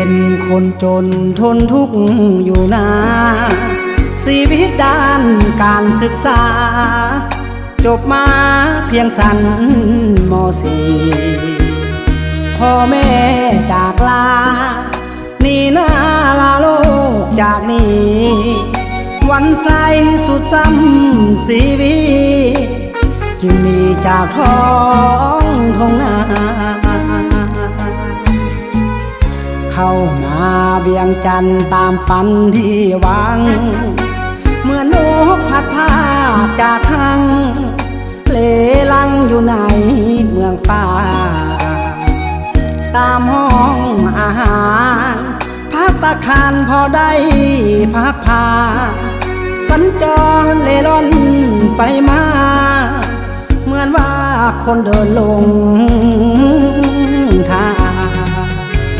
เป็นคนจนทนทุกข์อยู่นาชีวิตด้านการศึกษาจบมาเพียงสั้นม.4 พ่อแม่จากลานี่นาลาโลกจากนี้วันใสสุดซ้ำชีวิตจึงมีจากท้องทุ่งนาเข้ามาเวียงจันทร์ตามฝันที่หวังเมื่อนกพัดพาจากทางเลลังอยู่ในเมืองฟ้าตามห้องอาหารพักตะคารพอได้พักพาสัญจรเล่ร่อนไปมาเหมือนว่าคนเดินลงทาง